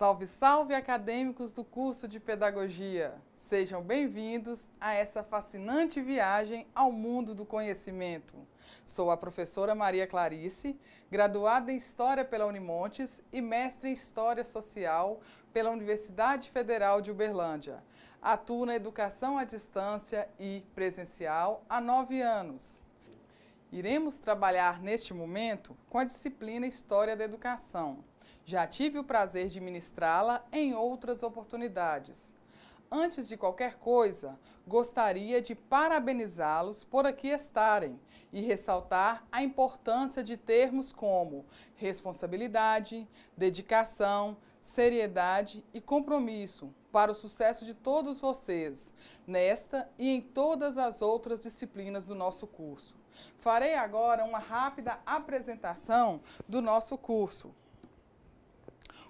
Salve, salve, acadêmicos do curso de Pedagogia! Sejam bem-vindos a essa fascinante viagem ao mundo do conhecimento. Sou a professora Maria Clarice, graduada em História pela Unimontes e mestre em História Social pela Universidade Federal de Uberlândia. Atuo na educação à distância e presencial há 9 anos. Iremos trabalhar neste momento com a disciplina História da Educação. Já tive o prazer de ministrá-la em outras oportunidades. Antes de qualquer coisa, gostaria de parabenizá-los por aqui estarem e ressaltar a importância de termos como responsabilidade, dedicação, seriedade e compromisso para o sucesso de todos vocês, nesta e em todas as outras disciplinas do nosso curso. Farei agora uma rápida apresentação do nosso curso.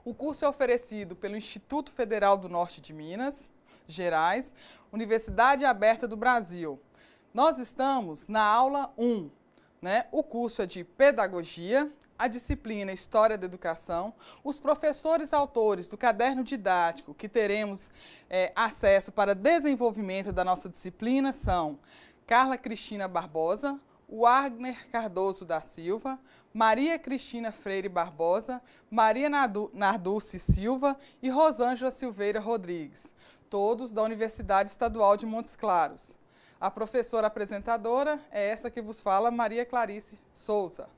O curso é oferecido pelo Instituto Federal do Norte de Minas Gerais, Universidade Aberta do Brasil. Nós estamos na aula 1, O curso é de Pedagogia, a disciplina História da Educação. Os professores autores do caderno didático que teremos acesso para desenvolvimento da nossa disciplina são Carla Cristina Barbosa, Wagner Cardoso da Silva, Maria Cristina Freire Barbosa, Maria Narduce Silva e Rosângela Silveira Rodrigues, todos da Universidade Estadual de Montes Claros. A professora apresentadora é essa que vos fala, Maria Clarice Souza.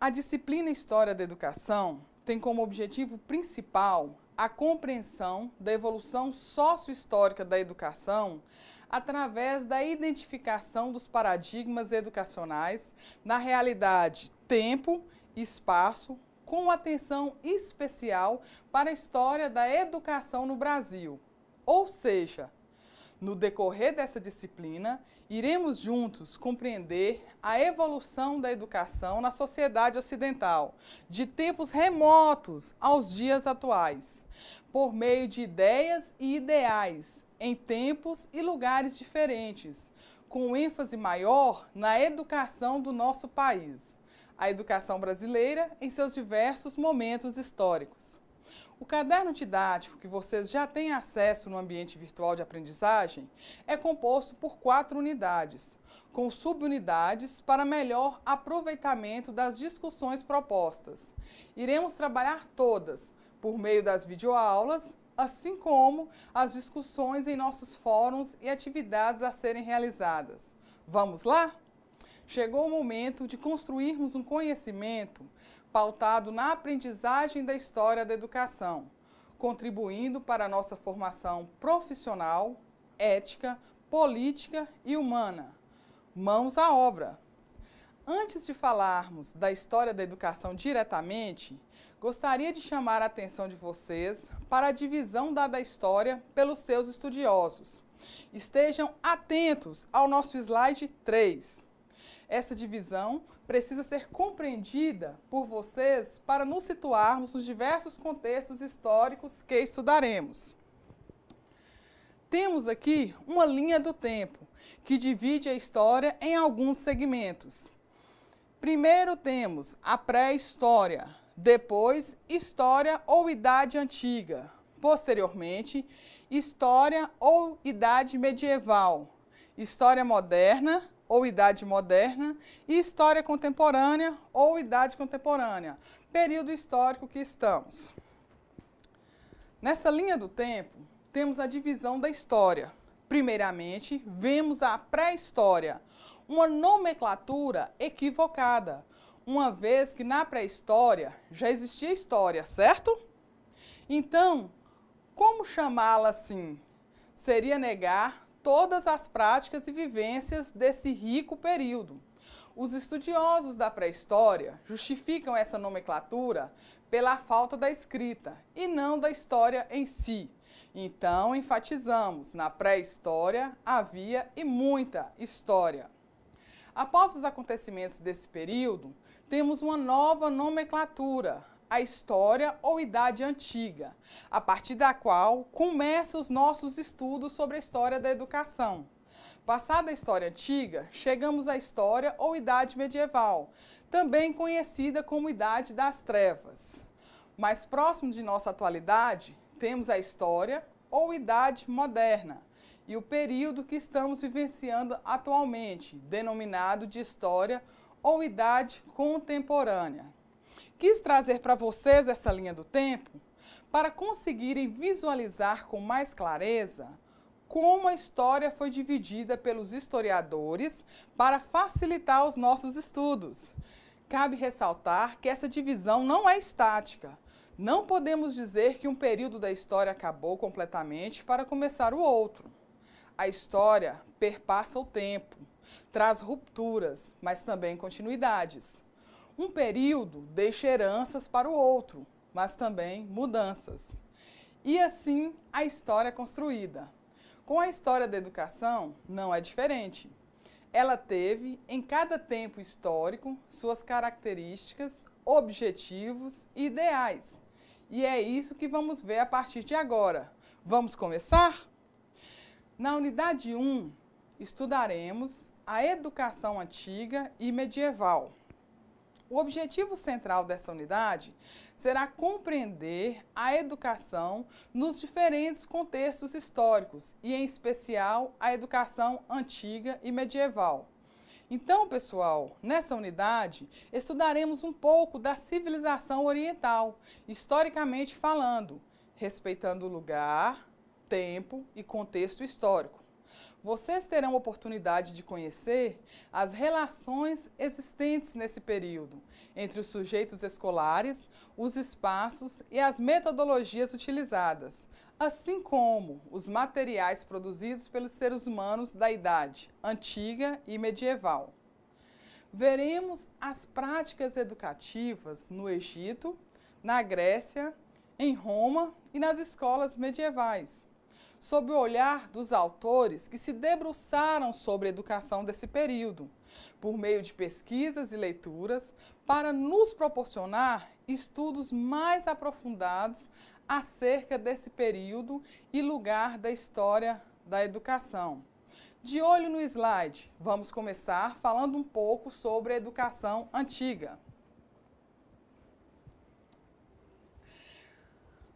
A disciplina História da Educação tem como objetivo principal a compreensão da evolução sócio-histórica da educação através da identificação dos paradigmas educacionais na realidade tempo e espaço, com atenção especial para a história da educação no Brasil. Ou seja, no decorrer dessa disciplina, iremos juntos compreender a evolução da educação na sociedade ocidental, de tempos remotos aos dias atuais, por meio de ideias e ideais, em tempos e lugares diferentes, com ênfase maior na educação do nosso país, a educação brasileira em seus diversos momentos históricos. O caderno didático que vocês já têm acesso no ambiente virtual de aprendizagem é composto por 4 unidades, com subunidades para melhor aproveitamento das discussões propostas. Iremos trabalhar todas por meio das videoaulas, assim como as discussões em nossos fóruns e atividades a serem realizadas. Vamos lá? Chegou o momento de construirmos um conhecimento pautado na aprendizagem da história da educação, contribuindo para a nossa formação profissional, ética, política e humana. Mãos à obra! Antes de falarmos da história da educação diretamente, gostaria de chamar a atenção de vocês para a divisão dada à história pelos seus estudiosos. Estejam atentos ao nosso slide 3. Essa divisão precisa ser compreendida por vocês para nos situarmos nos diversos contextos históricos que estudaremos. Temos aqui uma linha do tempo, que divide a história em alguns segmentos. Primeiro temos a pré-história, depois História ou Idade Antiga, posteriormente História ou Idade Medieval, História Moderna ou Idade Moderna e História Contemporânea ou Idade Contemporânea, período histórico que estamos. Nessa linha do tempo, temos a divisão da história. Primeiramente, vemos a pré-história, uma nomenclatura equivocada, uma vez que na pré-história já existia história, certo? Então, como chamá-la assim? Seria negar todas as práticas e vivências desse rico período. Os estudiosos da pré-história justificam essa nomenclatura pela falta da escrita e não da história em si. Então, enfatizamos, na pré-história havia e muita história. Após os acontecimentos desse período, temos uma nova nomenclatura, a História ou Idade Antiga, a partir da qual começam os nossos estudos sobre a história da educação. Passada a história antiga, chegamos à história ou Idade Medieval, também conhecida como Idade das Trevas. Mais próximo de nossa atualidade, temos a história ou Idade Moderna e o período que estamos vivenciando atualmente, denominado de História ou Idade Contemporânea. Quis trazer para vocês essa linha do tempo para conseguirem visualizar com mais clareza como a história foi dividida pelos historiadores para facilitar os nossos estudos. Cabe ressaltar que essa divisão não é estática. Não podemos dizer que um período da história acabou completamente para começar o outro. A história perpassa o tempo, traz rupturas, mas também continuidades. Um período deixa heranças para o outro, mas também mudanças. E assim a história é construída. Com a história da educação, não é diferente. Ela teve, em cada tempo histórico, suas características, objetivos e ideais. E é isso que vamos ver a partir de agora. Vamos começar? Na unidade 1, estudaremos a educação antiga e medieval. O objetivo central dessa unidade será compreender a educação nos diferentes contextos históricos e, em especial, a educação antiga e medieval. Então, pessoal, nessa unidade, estudaremos um pouco da civilização oriental, historicamente falando, respeitando o lugar, tempo e contexto histórico. Vocês terão a oportunidade de conhecer as relações existentes nesse período entre os sujeitos escolares, os espaços e as metodologias utilizadas, assim como os materiais produzidos pelos seres humanos da idade antiga e medieval. Veremos as práticas educativas no Egito, na Grécia, em Roma e nas escolas medievais, sob o olhar dos autores que se debruçaram sobre a educação desse período, por meio de pesquisas e leituras, para nos proporcionar estudos mais aprofundados acerca desse período e lugar da história da educação. De olho no slide, vamos começar falando um pouco sobre a educação antiga.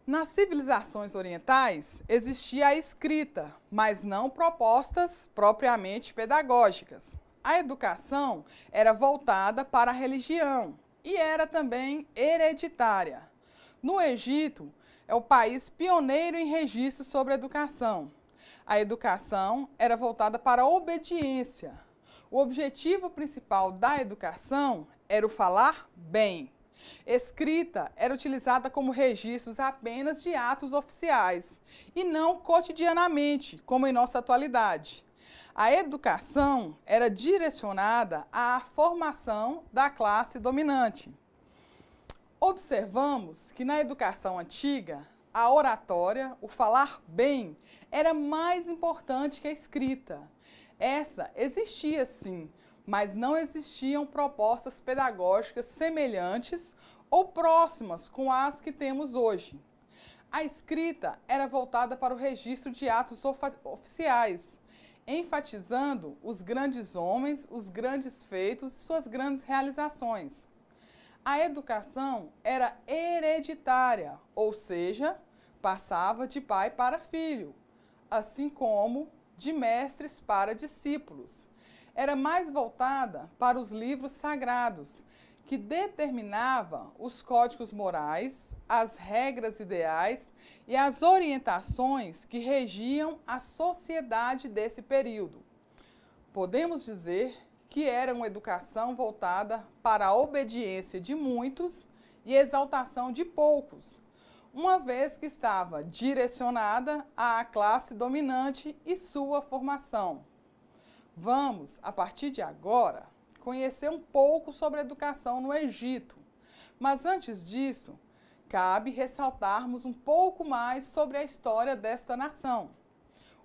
Nas civilizações orientais, existia a escrita, mas não propostas propriamente pedagógicas. A educação era voltada para a religião e era também hereditária. No Egito, é o país pioneiro em registros sobre a educação. A educação era voltada para a obediência. O objetivo principal da educação era o falar bem. Escrita era utilizada como registros apenas de atos oficiais e não cotidianamente, como em nossa atualidade. A educação era direcionada à formação da classe dominante. Observamos que na educação antiga, a oratória, o falar bem, era mais importante que a escrita. Essa existia sim, mas não existiam propostas pedagógicas semelhantes ou próximas com as que temos hoje. A escrita era voltada para o registro de atos oficiais, enfatizando os grandes homens, os grandes feitos e suas grandes realizações. A educação era hereditária, ou seja, passava de pai para filho, assim como de mestres para discípulos. Era mais voltada para os livros sagrados, que determinavam os códigos morais, as regras ideais e as orientações que regiam a sociedade desse período. Podemos dizer que era uma educação voltada para a obediência de muitos e exaltação de poucos, uma vez que estava direcionada à classe dominante e sua formação. Vamos, a partir de agora, conhecer um pouco sobre a educação no Egito. Mas antes disso, cabe ressaltarmos um pouco mais sobre a história desta nação.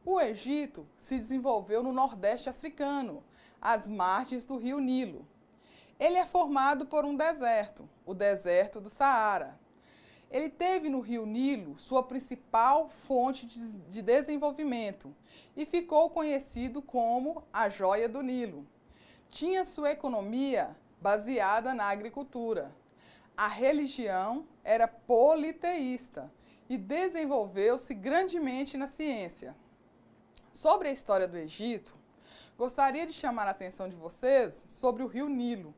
O Egito se desenvolveu no Nordeste africano, às margens do rio Nilo. Ele é formado por um deserto, o deserto do Saara. Ele teve no rio Nilo sua principal fonte de desenvolvimento e ficou conhecido como a Joia do Nilo. Tinha sua economia baseada na agricultura. A religião era politeísta e desenvolveu-se grandemente na ciência. Sobre a história do Egito, gostaria de chamar a atenção de vocês sobre o rio Nilo,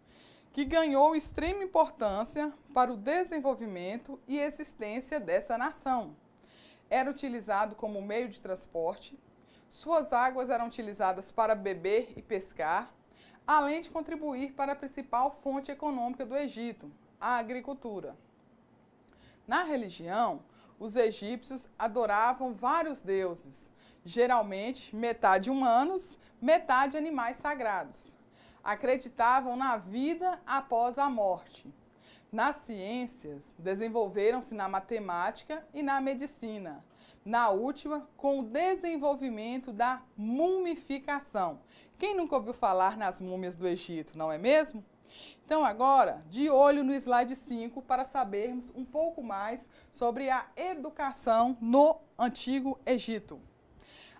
que ganhou extrema importância para o desenvolvimento e existência dessa nação. Era utilizado como meio de transporte, suas águas eram utilizadas para beber e pescar, além de contribuir para a principal fonte econômica do Egito, a agricultura. Na religião, os egípcios adoravam vários deuses, geralmente metade humanos, metade animais sagrados. Acreditavam na vida após a morte. Nas ciências, desenvolveram-se na matemática e na medicina. Na última, com o desenvolvimento da mumificação. Quem nunca ouviu falar nas múmias do Egito, não é mesmo? Então agora, de olho no slide 5 para sabermos um pouco mais sobre a educação no Antigo Egito.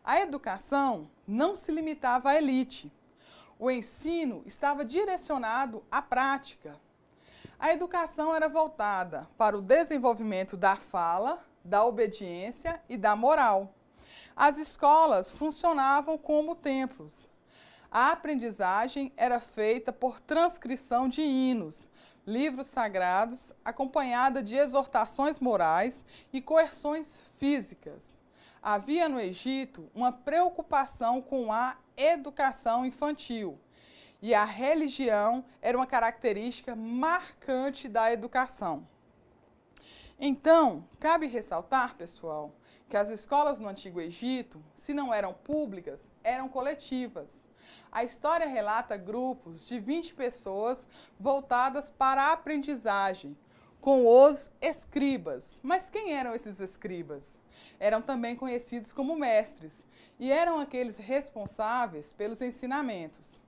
A educação não se limitava à elite. O ensino estava direcionado à prática. A educação era voltada para o desenvolvimento da fala, da obediência e da moral. As escolas funcionavam como templos. A aprendizagem era feita por transcrição de hinos, livros sagrados, acompanhada de exortações morais e coerções físicas. Havia no Egito uma preocupação com a educação infantil, e a religião era uma característica marcante da educação. Então, cabe ressaltar, pessoal, que as escolas no Antigo Egito, se não eram públicas, eram coletivas. A história relata grupos de 20 pessoas voltadas para a aprendizagem, com os escribas. Mas quem eram esses escribas? Eram também conhecidos como mestres e eram aqueles responsáveis pelos ensinamentos.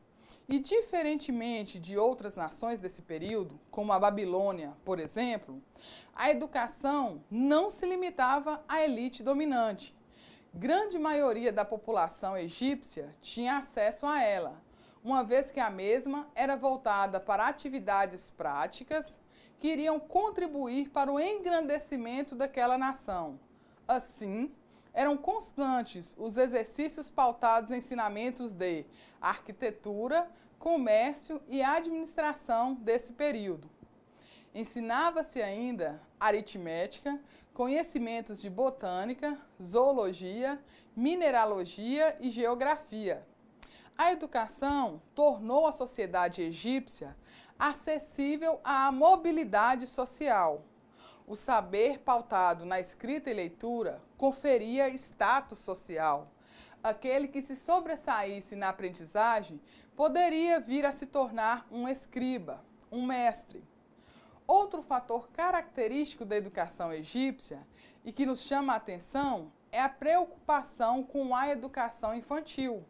E diferentemente de outras nações desse período, como a Babilônia, por exemplo, a educação não se limitava à elite dominante. Grande maioria da população egípcia tinha acesso a ela, uma vez que a mesma era voltada para atividades práticas que iriam contribuir para o engrandecimento daquela nação. Assim, eram constantes os exercícios pautados em ensinamentos de arquitetura, comércio e administração desse período. Ensinava-se ainda aritmética, conhecimentos de botânica, zoologia, mineralogia e geografia. A educação tornou a sociedade egípcia acessível à mobilidade social. O saber pautado na escrita e leitura conferia status social. Aquele que se sobressaísse na aprendizagem poderia vir a se tornar um escriba, um mestre. Outro fator característico da educação egípcia e que nos chama a atenção é a preocupação com a educação infantil.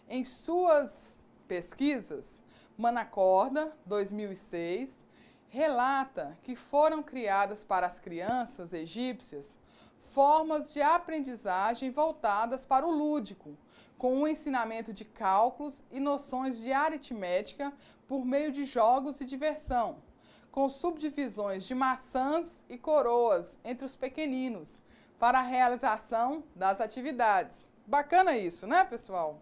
Em suas pesquisas, Manacorda, 2006, relata que foram criadas para as crianças egípcias formas de aprendizagem voltadas para o lúdico, com o ensinamento de cálculos e noções de aritmética por meio de jogos e diversão, com subdivisões de maçãs e coroas entre os pequeninos, para a realização das atividades. Bacana isso, né, pessoal?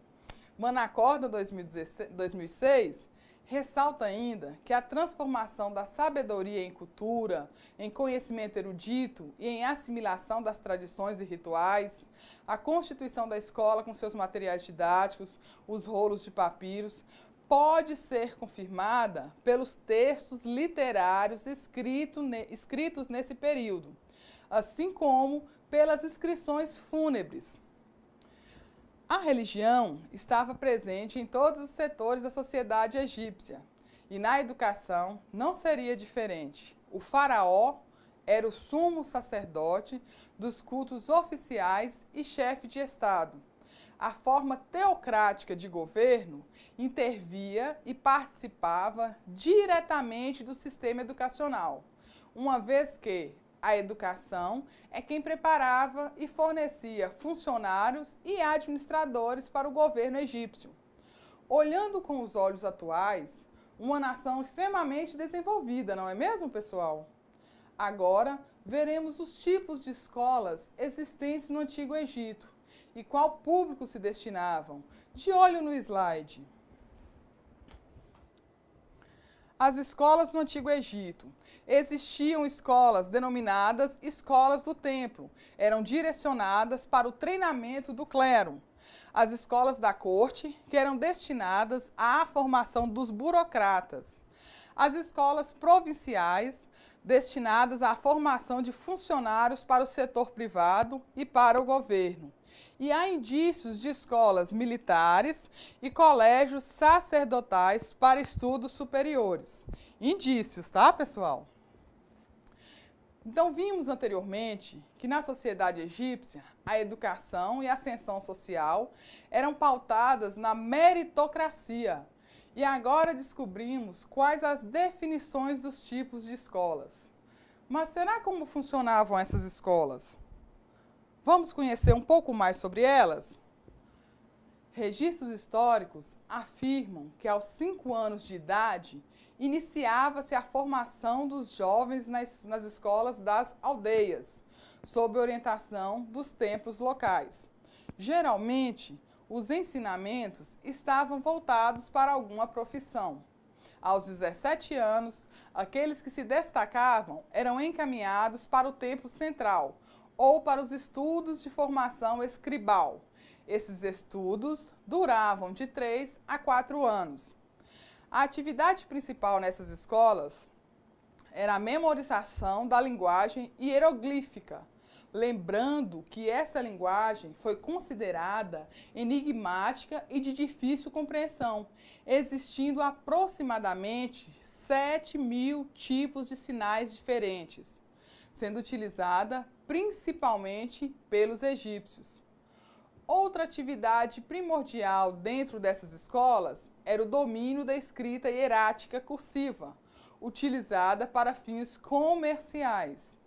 Manacorda 2006 ressalta ainda que a transformação da sabedoria em cultura, em conhecimento erudito e em assimilação das tradições e rituais, a constituição da escola com seus materiais didáticos, os rolos de papiros, pode ser confirmada pelos textos literários escritos nesse período, assim como pelas inscrições fúnebres. A religião estava presente em todos os setores da sociedade egípcia e na educação não seria diferente. O faraó era o sumo sacerdote dos cultos oficiais e chefe de Estado. A forma teocrática de governo intervia e participava diretamente do sistema educacional, uma vez que A educação é quem preparava e fornecia funcionários e administradores para o governo egípcio. Olhando com os olhos atuais, uma nação extremamente desenvolvida, não é mesmo, pessoal? Agora, veremos os tipos de escolas existentes no Antigo Egito e qual público se destinavam. De olho no slide. As escolas no Antigo Egito. Existiam escolas denominadas escolas do templo. Eram direcionadas para o treinamento do clero. As escolas da corte, que eram destinadas à formação dos burocratas. As escolas provinciais, destinadas à formação de funcionários para o setor privado e para o governo. E há indícios de escolas militares e colégios sacerdotais para estudos superiores. Indícios, tá, pessoal? Então, vimos anteriormente que na sociedade egípcia, a educação e a ascensão social eram pautadas na meritocracia. E agora descobrimos quais as definições dos tipos de escolas. Mas será como funcionavam essas escolas? Vamos conhecer um pouco mais sobre elas? Registros históricos afirmam que aos 5 anos de idade iniciava-se a formação dos jovens nas escolas das aldeias, sob orientação dos templos locais. Geralmente, os ensinamentos estavam voltados para alguma profissão. Aos 17 anos, aqueles que se destacavam eram encaminhados para o templo central ou para os estudos de formação escribal. Esses estudos duravam de 3 a 4 anos. A atividade principal nessas escolas era a memorização da linguagem hieroglífica, lembrando que essa linguagem foi considerada enigmática e de difícil compreensão, existindo aproximadamente 7.000 tipos de sinais diferentes, sendo utilizada principalmente pelos egípcios. Outra atividade primordial dentro dessas escolas era o domínio da escrita hierática cursiva, utilizada para fins comerciais.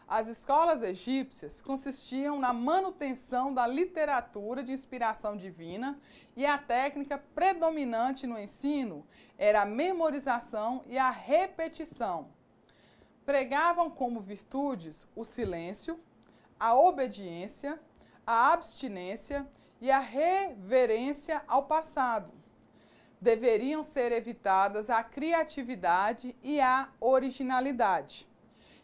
As escolas egípcias consistiam na manutenção da literatura de inspiração divina e a técnica predominante no ensino era a memorização e a repetição. Pregavam como virtudes o silêncio, a obediência, a abstinência e a reverência ao passado. Deveriam ser evitadas a criatividade e a originalidade.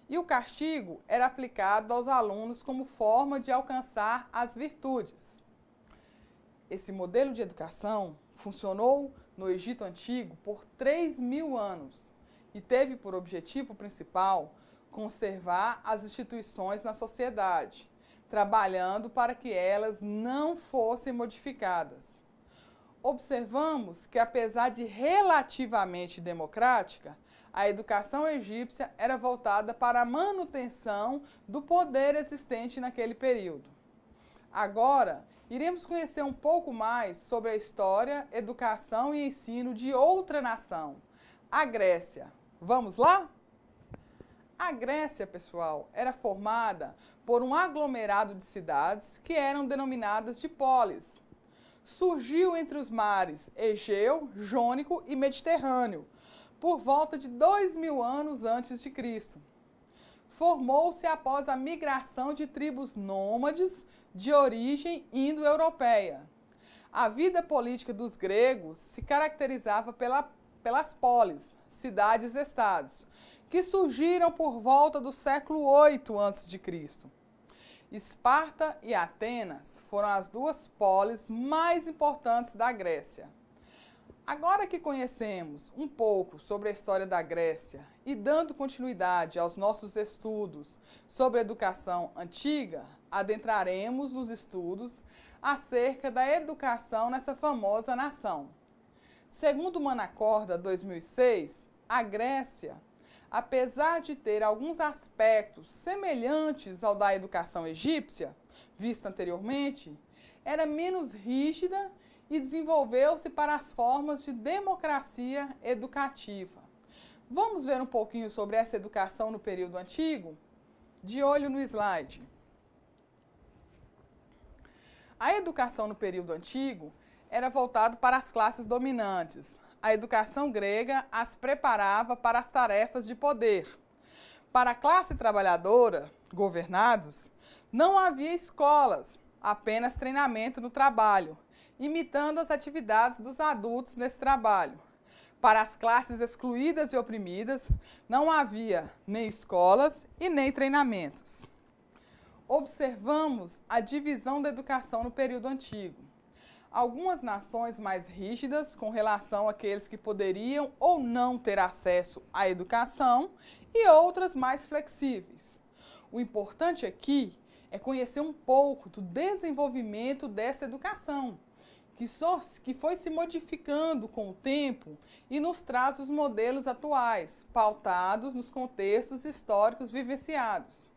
E o castigo era aplicado aos alunos como forma de alcançar as virtudes. Esse modelo de educação funcionou no Egito Antigo por 3.000 anos e teve por objetivo principal conservar as instituições na sociedade, trabalhando para que elas não fossem modificadas. Observamos que, apesar de relativamente democrática, a educação egípcia era voltada para a manutenção do poder existente naquele período. Agora, iremos conhecer um pouco mais sobre a história, educação e ensino de outra nação, a Grécia. Vamos lá? A Grécia, pessoal, era formada por um aglomerado de cidades que eram denominadas de polis. Surgiu entre os mares Egeu, Jônico e Mediterrâneo, por volta de 2.000 anos antes de Cristo. Formou-se após a migração de tribos nômades de origem indo-europeia. A vida política dos gregos se caracterizava pelas polis, cidades-estados, que surgiram por volta do século 8 a.C. Esparta e Atenas foram as duas polis mais importantes da Grécia. Agora que conhecemos um pouco sobre a história da Grécia e dando continuidade aos nossos estudos sobre a educação antiga, adentraremos nos estudos acerca da educação nessa famosa nação. Segundo Manacorda 2006, a Grécia, apesar de ter alguns aspectos semelhantes ao da educação egípcia, vista anteriormente, era menos rígida e desenvolveu-se para as formas de democracia educativa. Vamos ver um pouquinho sobre essa educação no período antigo? De olho no slide. A educação no período antigo era voltada para as classes dominantes. A educação grega as preparava para as tarefas de poder. Para a classe trabalhadora, governados, não havia escolas, apenas treinamento no trabalho, imitando as atividades dos adultos nesse trabalho. Para as classes excluídas e oprimidas, não havia nem escolas e nem treinamentos. Observamos a divisão da educação no período antigo. Algumas nações mais rígidas com relação àqueles que poderiam ou não ter acesso à educação e outras mais flexíveis. O importante aqui é conhecer um pouco do desenvolvimento dessa educação, que foi se modificando com o tempo e nos traz os modelos atuais, pautados nos contextos históricos vivenciados.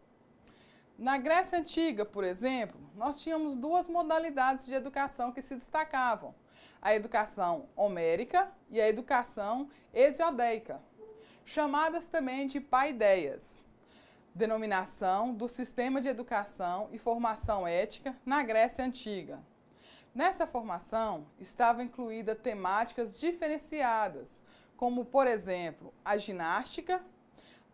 Na Grécia Antiga, por exemplo, nós tínhamos duas modalidades de educação que se destacavam: a educação homérica e a educação hesiodeica, chamadas também de paideias, denominação do sistema de educação e formação ética na Grécia Antiga. Nessa formação estavam incluídas temáticas diferenciadas, como, por exemplo, a ginástica,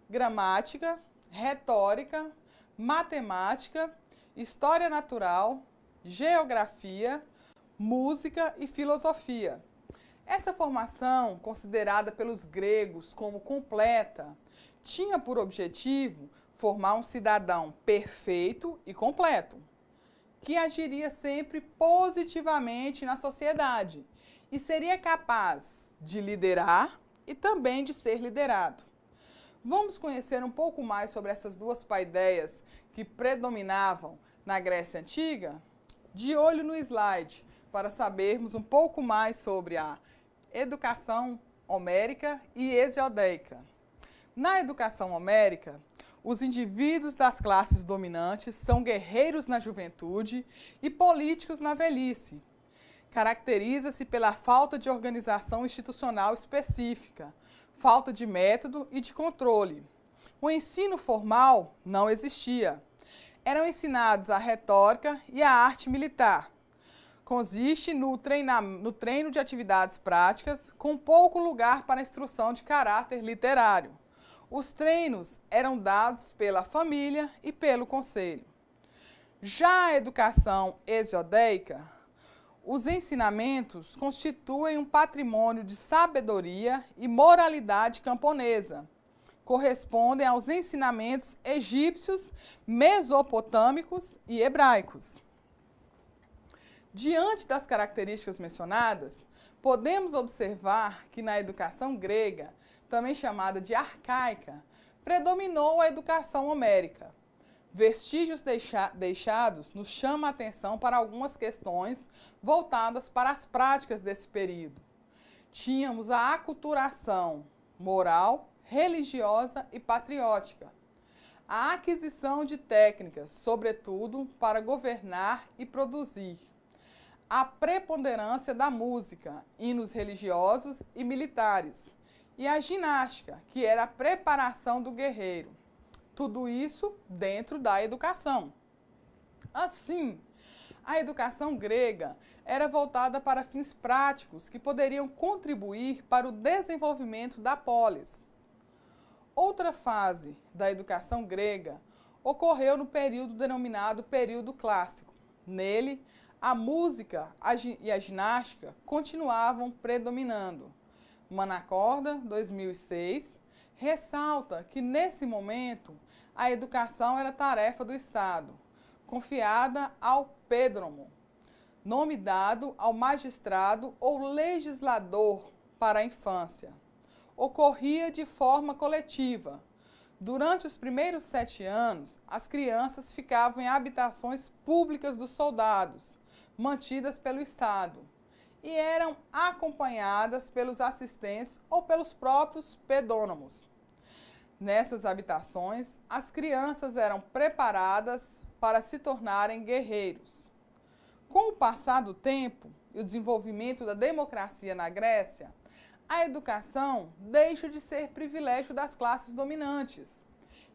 gramática, retórica, matemática, história natural, geografia, música e filosofia. Essa formação, considerada pelos gregos como completa, tinha por objetivo formar um cidadão perfeito e completo, que agiria sempre positivamente na sociedade e seria capaz de liderar e também de ser liderado. Vamos conhecer um pouco mais sobre essas duas paideias que predominavam na Grécia Antiga? De olho no slide, para sabermos um pouco mais sobre a educação homérica e hesiodeica. Na educação homérica, os indivíduos das classes dominantes são guerreiros na juventude e políticos na velhice. Caracteriza-se pela falta de organização institucional específica, falta de método e de controle. O ensino formal não existia. Eram ensinados a retórica e a arte militar. Consiste no treino de atividades práticas, com pouco lugar para a instrução de caráter literário. Os treinos eram dados pela família e pelo conselho. Já a educação hesiodeica, os ensinamentos constituem um patrimônio de sabedoria e moralidade camponesa. Correspondem aos ensinamentos egípcios, mesopotâmicos e hebraicos. Diante das características mencionadas, podemos observar que na educação grega, também chamada de arcaica, predominou a educação homérica. Vestígios deixados nos chamam a atenção para algumas questões voltadas para as práticas desse período. Tínhamos a aculturação moral, religiosa e patriótica. A aquisição de técnicas, sobretudo para governar e produzir. A preponderância da música, hinos religiosos e militares. E a ginástica, que era a preparação do guerreiro. Tudo isso dentro da educação. Assim, a educação grega era voltada para fins práticos que poderiam contribuir para o desenvolvimento da polis. Outra fase da educação grega ocorreu no período denominado período clássico. Nele, a música e a ginástica continuavam predominando. Manacorda, 2006, ressalta que, nesse momento, a educação era tarefa do Estado, confiada ao pêdromo, nome dado ao magistrado ou legislador para a infância. Ocorria de forma coletiva. Durante os primeiros 7 anos, as crianças ficavam em habitações públicas dos soldados, mantidas pelo Estado, e eram acompanhadas pelos assistentes ou pelos próprios pedônomos. Nessas habitações, as crianças eram preparadas para se tornarem guerreiros. Com o passar do tempo e o desenvolvimento da democracia na Grécia, a educação deixa de ser privilégio das classes dominantes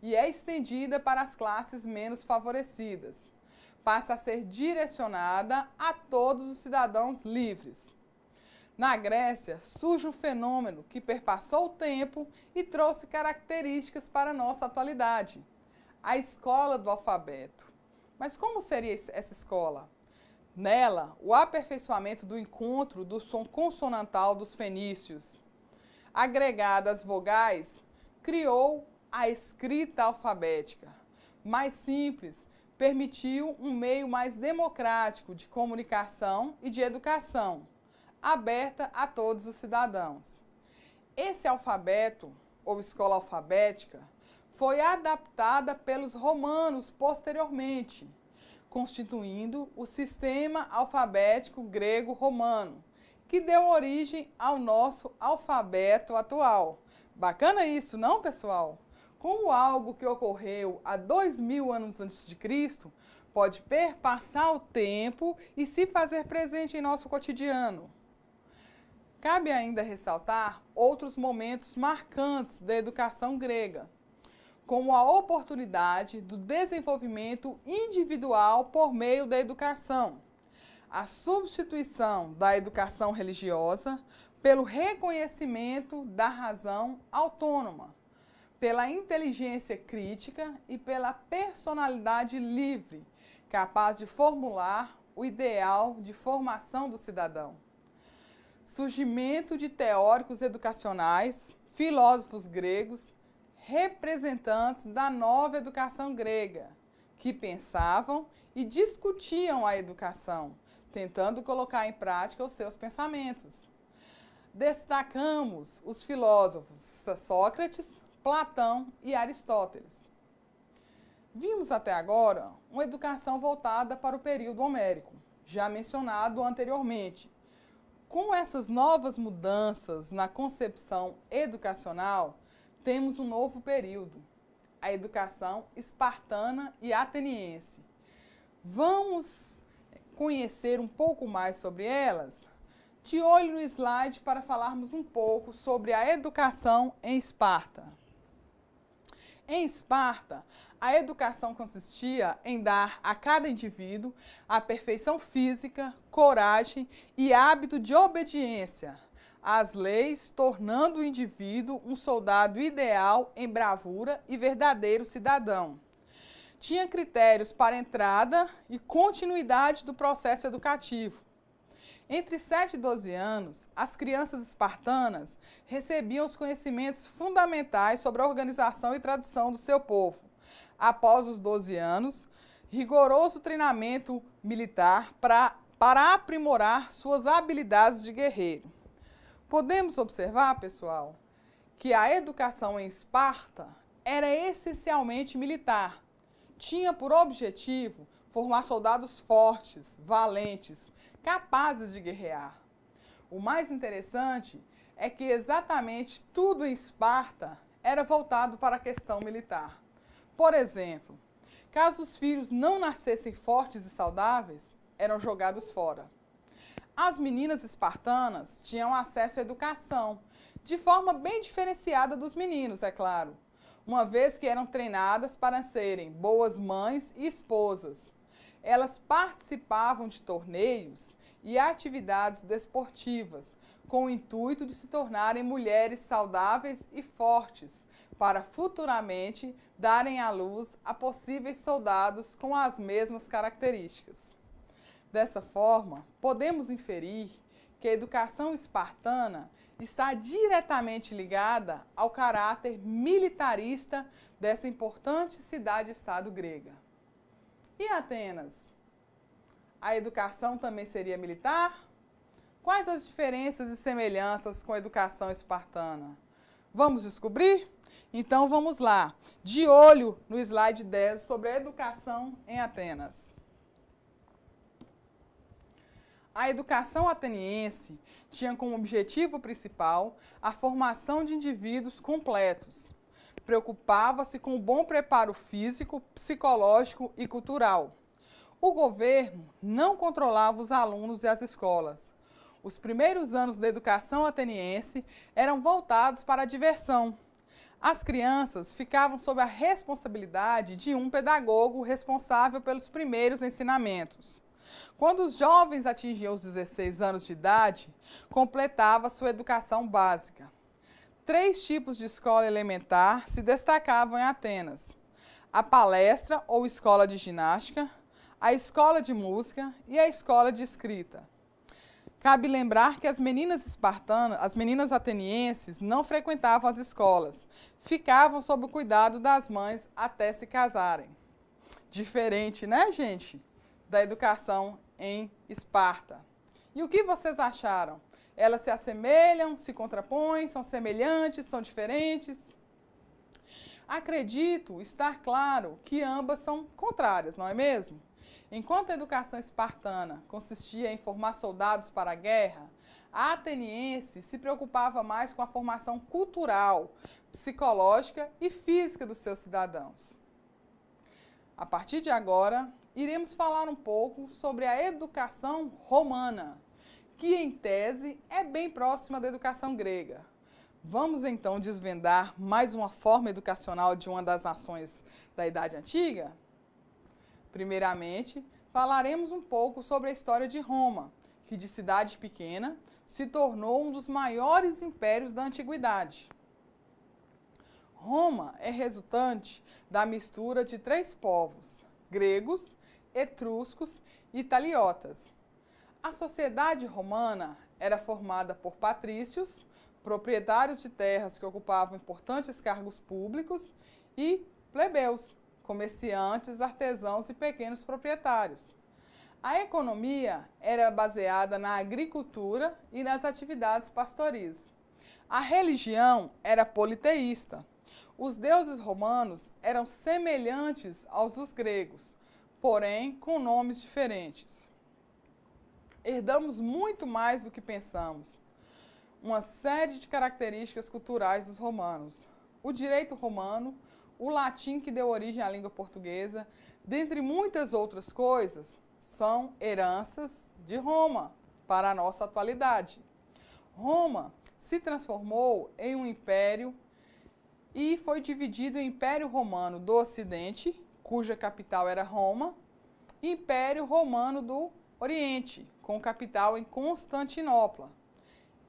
e é estendida para as classes menos favorecidas. Passa a ser direcionada a todos os cidadãos livres. Na Grécia, surge um fenômeno que perpassou o tempo e trouxe características para a nossa atualidade: a escola do alfabeto. Mas como seria essa escola? Nela, o aperfeiçoamento do encontro do som consonantal dos fenícios, agregada às vogais, criou a escrita alfabética. Mais simples, permitiu um meio mais democrático de comunicação e de educação, aberta a todos os cidadãos. Esse alfabeto, ou escola alfabética, foi adaptada pelos romanos posteriormente, constituindo o sistema alfabético grego-romano, que deu origem ao nosso alfabeto atual. Bacana isso, não, pessoal? Como algo que ocorreu há 2000 anos antes de Cristo pode perpassar o tempo e se fazer presente em nosso cotidiano. Cabe ainda ressaltar outros momentos marcantes da educação grega, como a oportunidade do desenvolvimento individual por meio da educação, a substituição da educação religiosa pelo reconhecimento da razão autônoma, pela inteligência crítica e pela personalidade livre, capaz de formular o ideal de formação do cidadão. Surgimento de teóricos educacionais, filósofos gregos, representantes da nova educação grega, que pensavam e discutiam a educação, tentando colocar em prática os seus pensamentos. Destacamos os filósofos Sócrates, Platão e Aristóteles. Vimos até agora uma educação voltada para o período homérico, já mencionado anteriormente. Com essas novas mudanças na concepção educacional, temos um novo período, a educação espartana e ateniense. Vamos conhecer um pouco mais sobre elas? De olho no slide para falarmos um pouco sobre a educação em Esparta. Em Esparta, a educação consistia em dar a cada indivíduo a perfeição física, coragem e hábito de obediência às leis, tornando o indivíduo um soldado ideal em bravura e verdadeiro cidadão. Tinha critérios para entrada e continuidade do processo educativo. Entre 7 e 12 anos, as crianças espartanas recebiam os conhecimentos fundamentais sobre a organização e tradição do seu povo. Após os 12 anos, rigoroso treinamento militar para aprimorar suas habilidades de guerreiro. Podemos observar, pessoal, que a educação em Esparta era essencialmente militar. Tinha por objetivo formar soldados fortes, valentes, capazes de guerrear. O mais interessante é que exatamente tudo em Esparta era voltado para a questão militar. Por exemplo, caso os filhos não nascessem fortes e saudáveis, eram jogados fora. As meninas espartanas tinham acesso à educação, de forma bem diferenciada dos meninos, é claro, uma vez que eram treinadas para serem boas mães e esposas. Elas participavam de torneios e atividades desportivas, com o intuito de se tornarem mulheres saudáveis e fortes, para futuramente darem à luz a possíveis soldados com as mesmas características. Dessa forma, podemos inferir que a educação espartana está diretamente ligada ao caráter militarista dessa importante cidade-estado grega. E Atenas? A educação também seria militar? Quais as diferenças e semelhanças com a educação espartana? Vamos descobrir? Então vamos lá, de olho no slide 10 sobre a educação em Atenas. A educação ateniense tinha como objetivo principal a formação de indivíduos completos. Preocupava-se com o bom preparo físico, psicológico e cultural. O governo não controlava os alunos e as escolas. Os primeiros anos da educação ateniense eram voltados para a diversão. As crianças ficavam sob a responsabilidade de um pedagogo responsável pelos primeiros ensinamentos. Quando os jovens atingiam os 16 anos de idade, completava sua educação básica. 3 tipos de escola elementar se destacavam em Atenas: a palestra ou escola de ginástica, a escola de música e a escola de escrita. Cabe lembrar que as meninas atenienses não frequentavam as escolas, ficavam sob o cuidado das mães até se casarem. Diferente, né, gente, da educação em Esparta. E o que vocês acharam? Elas se assemelham, se contrapõem, são semelhantes, são diferentes? Acredito estar claro que ambas são contrárias, não é mesmo? Enquanto a educação espartana consistia em formar soldados para a guerra, a ateniense se preocupava mais com a formação cultural, psicológica e física dos seus cidadãos. A partir de agora, iremos falar um pouco sobre a educação romana, que em tese é bem próxima da educação grega. Vamos então desvendar mais uma forma educacional de uma das nações da Idade Antiga? Primeiramente, falaremos um pouco sobre a história de Roma, que de cidade pequena se tornou um dos maiores impérios da antiguidade. Roma é resultante da mistura de 3 povos: gregos, etruscos e italiotas. A sociedade romana era formada por patrícios, proprietários de terras que ocupavam importantes cargos públicos, e plebeus, comerciantes, artesãos e pequenos proprietários. A economia era baseada na agricultura e nas atividades pastoris. A religião era politeísta. Os deuses romanos eram semelhantes aos dos gregos, porém com nomes diferentes. Herdamos muito mais do que pensamos. Uma série de características culturais dos romanos. O direito romano, o latim que deu origem à língua portuguesa, dentre muitas outras coisas, são heranças de Roma para a nossa atualidade. Roma se transformou em um império e foi dividido em Império Romano do Ocidente, cuja capital era Roma, e Império Romano do Oriente, com capital em Constantinopla.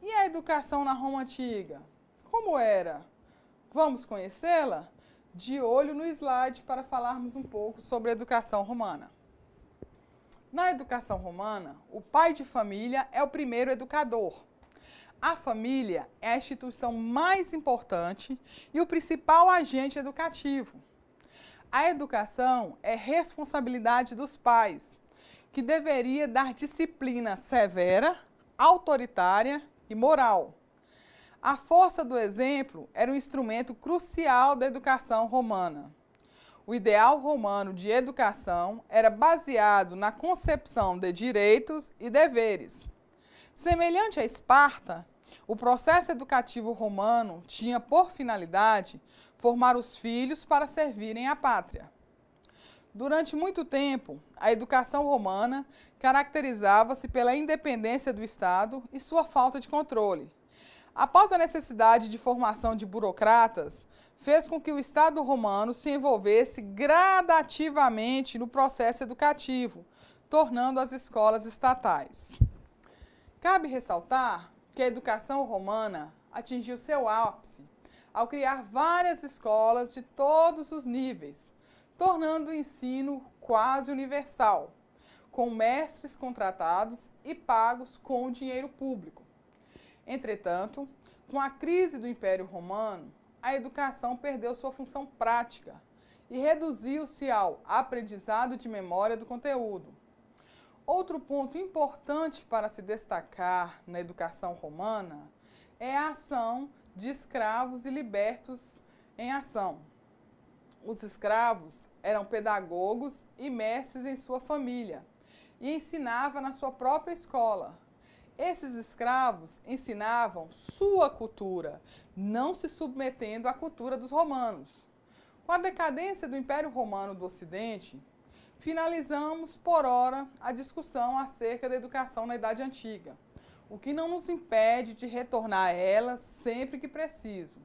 E a educação na Roma Antiga? Como era? Vamos conhecê-la? De olho no slide para falarmos um pouco sobre a educação romana. Na educação romana, o pai de família é o primeiro educador. A família é a instituição mais importante e o principal agente educativo. A educação é responsabilidade dos pais, que deveria dar disciplina severa, autoritária e moral. A força do exemplo era um instrumento crucial da educação romana. O ideal romano de educação era baseado na concepção de direitos e deveres. Semelhante a Esparta, o processo educativo romano tinha por finalidade formar os filhos para servirem à pátria. Durante muito tempo, a educação romana caracterizava-se pela independência do Estado e sua falta de controle. Após a necessidade de formação de burocratas, fez com que o Estado romano se envolvesse gradativamente no processo educativo, tornando as escolas estatais. Cabe ressaltar que a educação romana atingiu seu ápice ao criar várias escolas de todos os níveis, tornando o ensino quase universal, com mestres contratados e pagos com dinheiro público. Entretanto, com a crise do Império Romano, a educação perdeu sua função prática e reduziu-se ao aprendizado de memória do conteúdo. Outro ponto importante para se destacar na educação romana é a ação de escravos e libertos em ação. Os escravos eram pedagogos e mestres em sua família e ensinavam na sua própria escola. Esses escravos ensinavam sua cultura, não se submetendo à cultura dos romanos. Com a decadência do Império Romano do Ocidente, finalizamos, por ora, a discussão acerca da educação na Idade Antiga, o que não nos impede de retornar a ela sempre que preciso.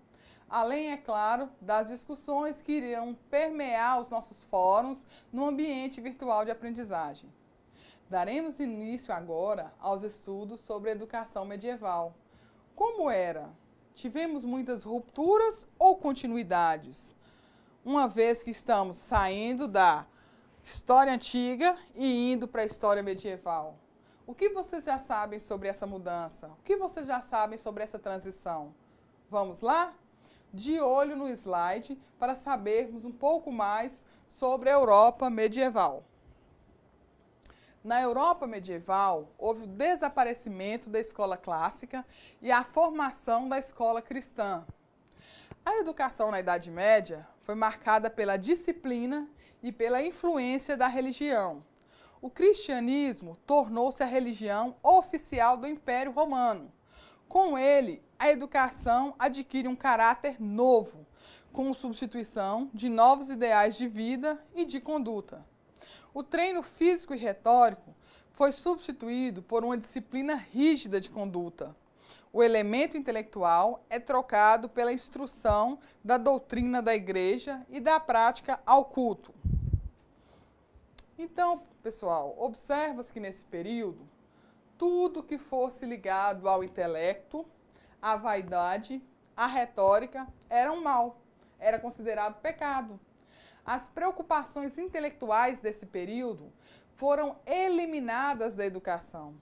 além, é claro, das discussões que irão permear os nossos fóruns no ambiente virtual de aprendizagem. Daremos início agora aos estudos sobre a educação medieval. Como era? Tivemos muitas rupturas ou continuidades? Uma vez que estamos saindo da história antiga e indo para a história medieval. O que vocês já sabem sobre essa mudança? O que vocês já sabem sobre essa transição? Vamos lá? De olho no slide para sabermos um pouco mais sobre a Europa medieval. Na Europa medieval, houve o desaparecimento da escola clássica e a formação da escola cristã. A educação na Idade Média foi marcada pela disciplina e pela influência da religião. O cristianismo tornou-se a religião oficial do Império Romano. Com ele, a educação adquire um caráter novo, com substituição de novos ideais de vida e de conduta. O treino físico e retórico foi substituído por uma disciplina rígida de conduta. O elemento intelectual é trocado pela instrução da doutrina da igreja e da prática ao culto. Então, pessoal, observa-se que nesse período, tudo que fosse ligado ao intelecto, à vaidade, à retórica, era um mal, era considerado pecado. As preocupações intelectuais desse período foram eliminadas da educação.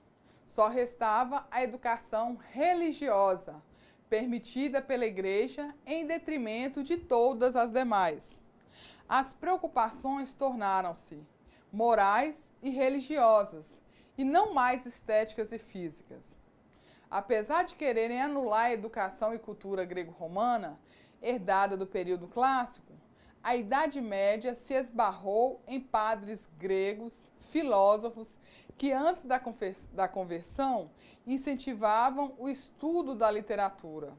Só restava a educação religiosa, permitida pela igreja em detrimento de todas as demais. As preocupações tornaram-se morais e religiosas, e não mais estéticas e físicas. Apesar de quererem anular a educação e cultura grego-romana, herdada do período clássico, a Idade Média se esbarrou em padres gregos, filósofos, que antes da conversão incentivavam o estudo da literatura.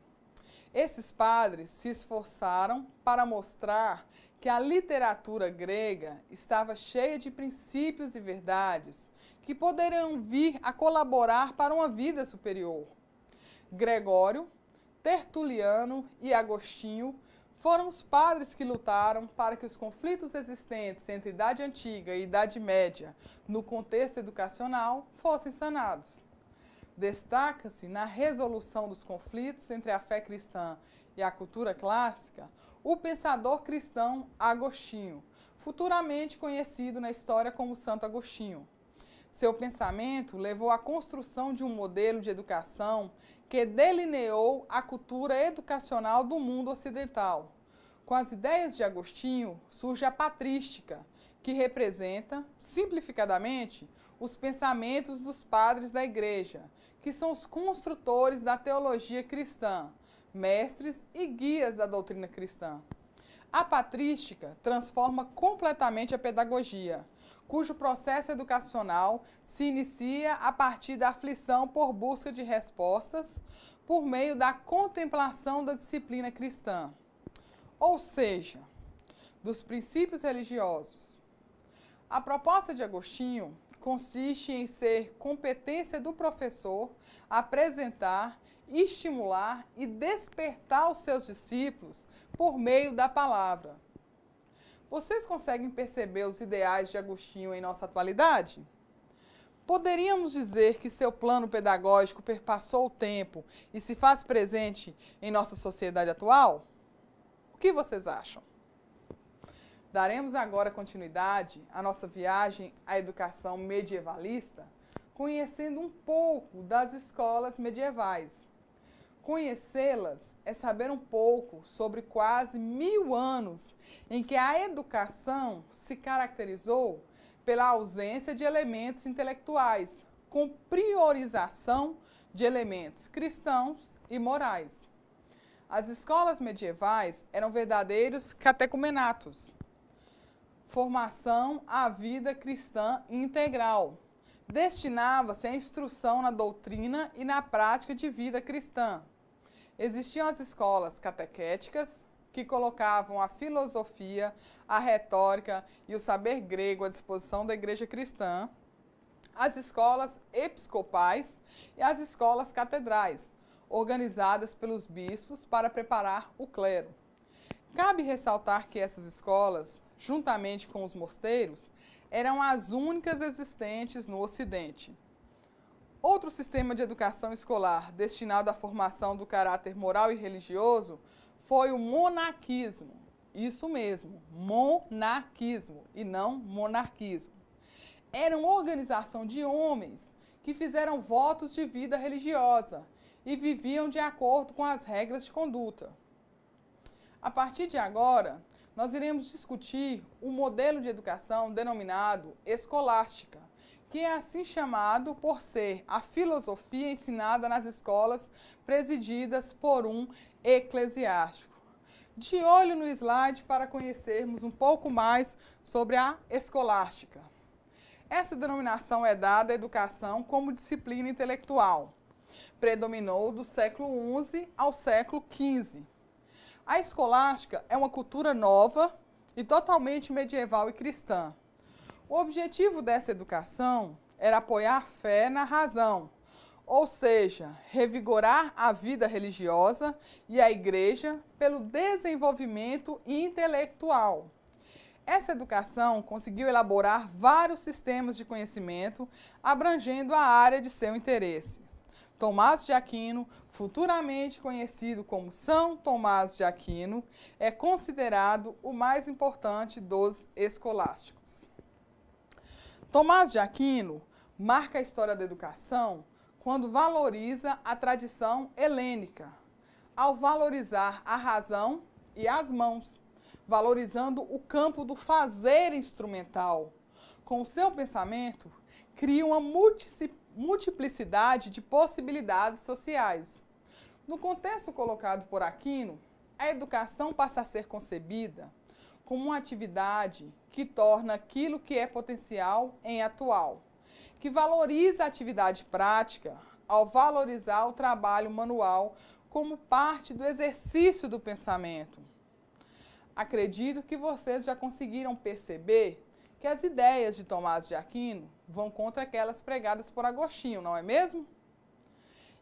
Esses padres se esforçaram para mostrar que a literatura grega estava cheia de princípios e verdades que poderiam vir a colaborar para uma vida superior. Gregório, Tertuliano e Agostinho foram os padres que lutaram para que os conflitos existentes entre Idade Antiga e Idade Média, no contexto educacional, fossem sanados. Destaca-se na resolução dos conflitos entre a fé cristã e a cultura clássica o pensador cristão Agostinho, futuramente conhecido na história como Santo Agostinho. Seu pensamento levou à construção de um modelo de educação que delineou a cultura educacional do mundo ocidental. Com as ideias de Agostinho surge a patrística, que representa, simplificadamente, os pensamentos dos padres da Igreja, que são os construtores da teologia cristã, mestres e guias da doutrina cristã. A patrística transforma completamente a pedagogia, cujo processo educacional se inicia a partir da aflição por busca de respostas por meio da contemplação da disciplina cristã, ou seja, dos princípios religiosos. A proposta de Agostinho consiste em ser competência do professor apresentar, estimular e despertar os seus discípulos por meio da palavra. Vocês conseguem perceber os ideais de Agostinho em nossa atualidade? Poderíamos dizer que seu plano pedagógico perpassou o tempo e se faz presente em nossa sociedade atual? O que vocês acham? Daremos agora continuidade à nossa viagem à educação medievalista, conhecendo um pouco das escolas medievais. Conhecê-las é saber um pouco sobre quase 1000 anos em que a educação se caracterizou pela ausência de elementos intelectuais, com priorização de elementos cristãos e morais. As escolas medievais eram verdadeiros catecumenatos, formação à vida cristã integral. Destinava-se à instrução na doutrina e na prática de vida cristã. Existiam as escolas catequéticas, que colocavam a filosofia, a retórica e o saber grego à disposição da igreja cristã, as escolas episcopais e as escolas catedrais, organizadas pelos bispos para preparar o clero. Cabe ressaltar que essas escolas, juntamente com os mosteiros, eram as únicas existentes no Ocidente. Outro sistema de educação escolar destinado à formação do caráter moral e religioso foi o monaquismo. Isso mesmo, monarquismo e não monarquismo. Era uma organização de homens que fizeram votos de vida religiosa e viviam de acordo com as regras de conduta. A partir de agora, nós iremos discutir o modelo de educação denominado escolástica, que é assim chamado por ser a filosofia ensinada nas escolas presididas por um eclesiástico. De olho no slide para conhecermos um pouco mais sobre a escolástica. Essa denominação é dada à educação como disciplina intelectual. Predominou do século XI ao século XV. A escolástica é uma cultura nova e totalmente medieval e cristã. O objetivo dessa educação era apoiar a fé na razão, ou seja, revigorar a vida religiosa e a igreja pelo desenvolvimento intelectual. Essa educação conseguiu elaborar vários sistemas de conhecimento abrangendo a área de seu interesse. Tomás de Aquino, futuramente conhecido como São Tomás de Aquino, é considerado o mais importante dos escolásticos. Tomás de Aquino marca a história da educação quando valoriza a tradição helênica, ao valorizar a razão e as mãos, valorizando o campo do fazer instrumental. Com o seu pensamento, cria uma multiplicidade de possibilidades sociais. No contexto colocado por Aquino, a educação passa a ser concebida como uma atividade que torna aquilo que é potencial em atual, que valoriza a atividade prática ao valorizar o trabalho manual como parte do exercício do pensamento. Acredito que vocês já conseguiram perceber que as ideias de Tomás de Aquino vão contra aquelas pregadas por Agostinho, não é mesmo?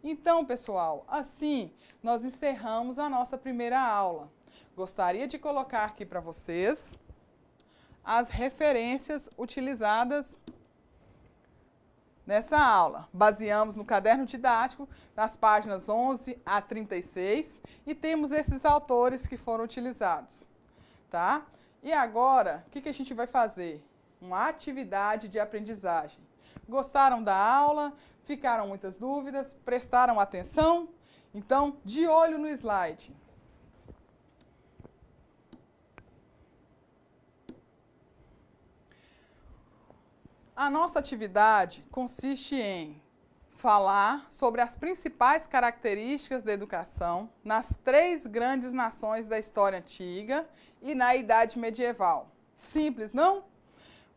Então, pessoal, assim nós encerramos a nossa primeira aula. Gostaria de colocar aqui para vocês as referências utilizadas nessa aula. Baseamos no caderno didático, nas páginas 11 a 36, e temos esses autores que foram utilizados. Tá? E agora, o que a gente vai fazer? Uma atividade de aprendizagem. Gostaram da aula? Ficaram muitas dúvidas? Prestaram atenção? Então, de olho no slide. A nossa atividade consiste em falar sobre as principais características da educação nas 3 grandes nações da história antiga e na Idade Medieval. Simples, não?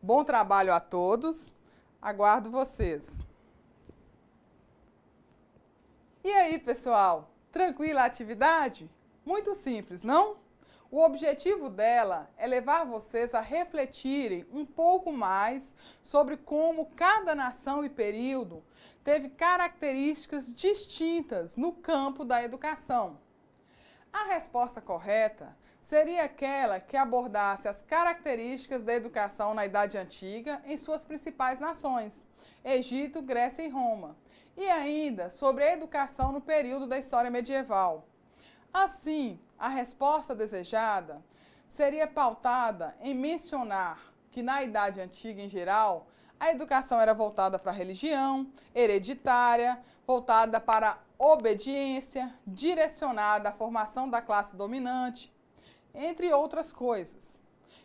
Bom trabalho a todos. Aguardo vocês. E aí, pessoal? Tranquila a atividade? Muito simples, não? O objetivo dela é levar vocês a refletirem um pouco mais sobre como cada nação e período teve características distintas no campo da educação. A resposta correta seria aquela que abordasse as características da educação na Idade Antiga em suas principais nações, Egito, Grécia e Roma, e ainda sobre a educação no período da história medieval. Assim, a resposta desejada seria pautada em mencionar que na Idade Antiga, em geral, a educação era voltada para a religião, hereditária, voltada para a obediência, direcionada à formação da classe dominante, entre outras coisas.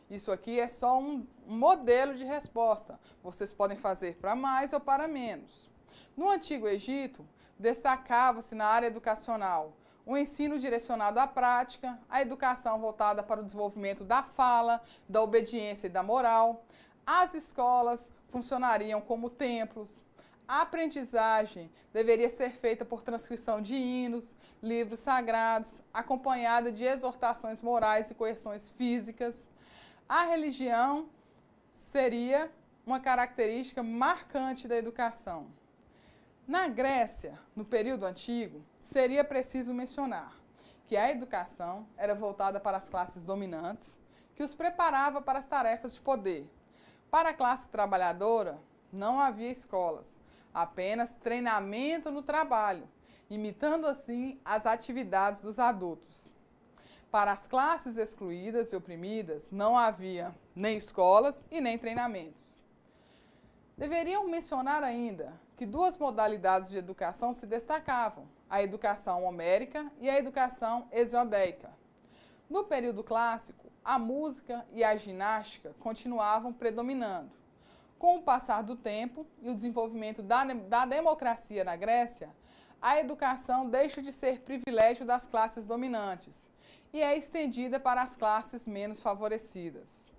Isso aqui é só um modelo de resposta. Vocês podem fazer para mais ou para menos. No Antigo Egito, destacava-se na área educacional o ensino direcionado à prática, a educação voltada para o desenvolvimento da fala, da obediência e da moral. As escolas funcionariam como templos. A aprendizagem deveria ser feita por transcrição de hinos, livros sagrados, acompanhada de exortações morais e coerções físicas. A religião seria uma característica marcante da educação. Na Grécia, no período antigo, seria preciso mencionar que a educação era voltada para as classes dominantes, que os preparava para as tarefas de poder. Para a classe trabalhadora, não havia escolas, apenas treinamento no trabalho, imitando assim as atividades dos adultos. Para as classes excluídas e oprimidas, não havia nem escolas e nem treinamentos. Deveriam mencionar ainda que duas modalidades de educação se destacavam, a educação homérica e a educação hesiodéica. No período clássico, a música e a ginástica continuavam predominando. Com o passar do tempo e o desenvolvimento da democracia na Grécia, a educação deixa de ser privilégio das classes dominantes e é estendida para as classes menos favorecidas.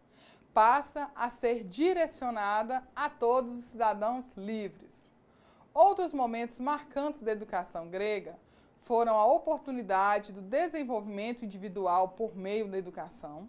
Passa a ser direcionada a todos os cidadãos livres. Outros momentos marcantes da educação grega foram a oportunidade do desenvolvimento individual por meio da educação,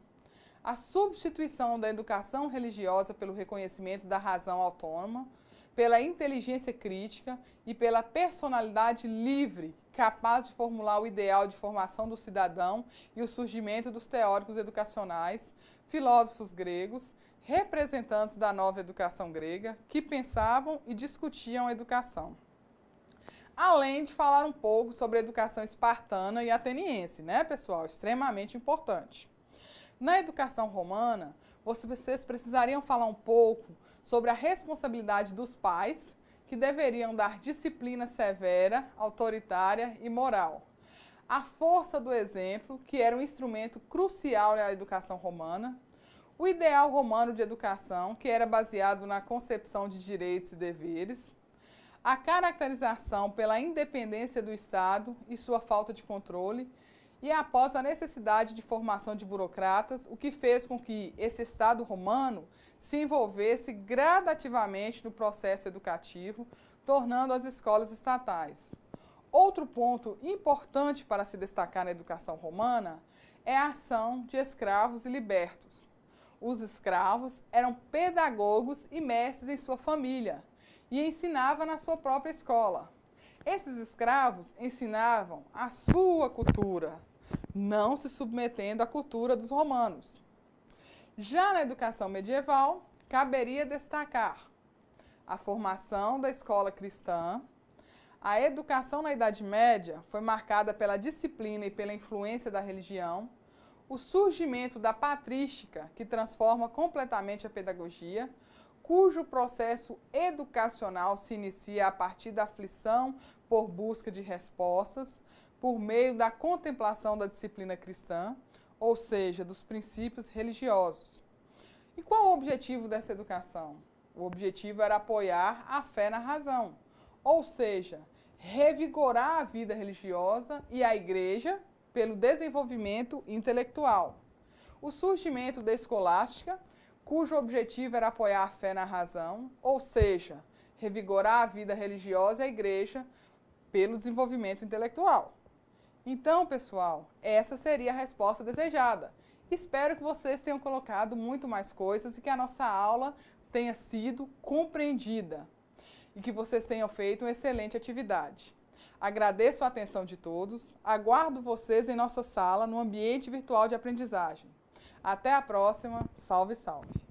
a substituição da educação religiosa pelo reconhecimento da razão autônoma, pela inteligência crítica e pela personalidade livre, capaz de formular o ideal de formação do cidadão e o surgimento dos teóricos educacionais, filósofos gregos, representantes da nova educação grega, que pensavam e discutiam a educação. Além de falar um pouco sobre a educação espartana e ateniense, né, pessoal? Extremamente importante. Na educação romana, vocês precisariam falar um pouco sobre a responsabilidade dos pais, que deveriam dar disciplina severa, autoritária e moral. A força do exemplo, que era um instrumento crucial na educação romana. O ideal romano de educação, que era baseado na concepção de direitos e deveres. A caracterização pela independência do Estado e sua falta de controle. E após a necessidade de formação de burocratas, o que fez com que esse Estado romano se envolvesse gradativamente no processo educativo, tornando as escolas estatais. Outro ponto importante para se destacar na educação romana é a ação de escravos e libertos. Os escravos eram pedagogos e mestres em sua família e ensinavam na sua própria escola. Esses escravos ensinavam a sua cultura, não se submetendo à cultura dos romanos. Já na educação medieval, caberia destacar a formação da escola cristã. A educação na Idade Média foi marcada pela disciplina e pela influência da religião, o surgimento da patrística, que transforma completamente a pedagogia, cujo processo educacional se inicia a partir da aflição por busca de respostas, por meio da contemplação da disciplina cristã, ou seja, dos princípios religiosos. E qual o objetivo dessa educação? O objetivo era apoiar a fé na razão, ou seja, revigorar a vida religiosa e a igreja pelo desenvolvimento intelectual. O surgimento da escolástica, cujo objetivo era apoiar a fé na razão, ou seja, revigorar a vida religiosa e a igreja pelo desenvolvimento intelectual. Então, pessoal, essa seria a resposta desejada. Espero que vocês tenham colocado muito mais coisas e que a nossa aula tenha sido compreendida e que vocês tenham feito uma excelente atividade. Agradeço a atenção de todos, aguardo vocês em nossa sala no ambiente virtual de aprendizagem. Até a próxima, salve, salve!